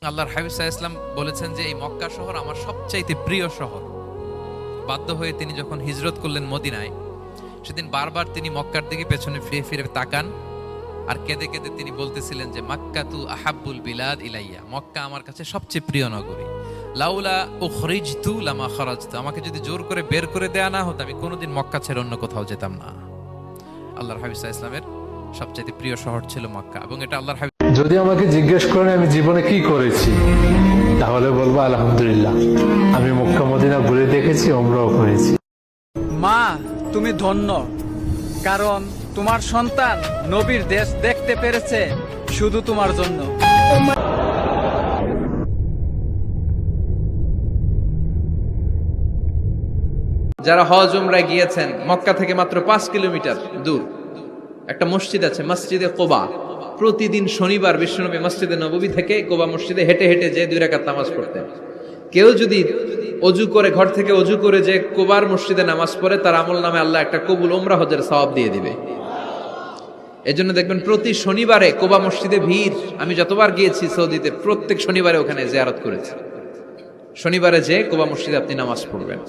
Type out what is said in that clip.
আল্লাহর হাবিব সাল্লাল্লাহু আলাইহি ওয়াসাল্লাম বলেছেন যে এই মক্কা শহর আমার সবচাইতে প্রিয় শহর। বাধ্য হয়ে তিনি যখন হিজরত করলেন মদিনায়, সেদিন বারবার তিনি মক্কার দিকে পেছনে ফিরে ফিরে তাকান আর কেঁদে কেঁদে তিনি বলতেছিলেন যে মাক্কাতু আহাব্বুল বিলাদ ইলাইয়া, মক্কা আমার কাছে সবচেয়ে প্রিয় নগরী। লাউলা উখরিজতু লামা খারাজতু, আমাকে যদি জোর করে বের করে দেয়া না হতো আমি কোনোদিন মক্কা ছেড়ে অন্য কোথাও যেতাম না। আল্লাহর হাবিব সাল্লাল্লাহু আলাইহি ওয়াসাল্লামের সবচেয়ে প্রিয় শহর ছিল মক্কা, এবং এটা আল্লাহর হাবিব। যদি আমাকে জিজ্ঞেস করেন আমি জীবনে কি করেছি, তাহলে বলবো আলহামদুলিল্লাহ, আমি মক্কা মদিনা ঘুরে দেখেছি, ওমরাও করেছি। মা, তুমি ধন্য, কারণ তোমার সন্তান নবীর দেশ দেখতে পেরেছে শুধু তোমার জন্য। যারা হজ উমরায় গিয়েছেন, মক্কা থেকে মাত্র 5 কিলোমিটার দূর একটা মসজিদ আছে, মসজিদে কোবা। প্রতিদিন শনিবার বিশ্বনবী মসজিদে নববী থেকে কোবা মসজিদে হেঁটে হেঁটে যে 2 রাকাত নামাজ পড়তেন। কেউ যদি অজু করে, ঘর থেকে অজু করে যে কোবার মসজিদে নামাজ পড়ে, তার আমল নামে আল্লাহ একটা কবুল উমরা হজের সওয়াব দিয়ে দিবে। এজন্য দেখবেন প্রতি শনিবারে কোবা মসজিদে ভিড়। আমি যতবার গিয়েছি সৌদিতে, প্রত্যেক শনিবারে ওখানে জিয়ারত করেছি। শনিবারে যে কোবা মসজিদে আপনি নামাজ পড়বেন।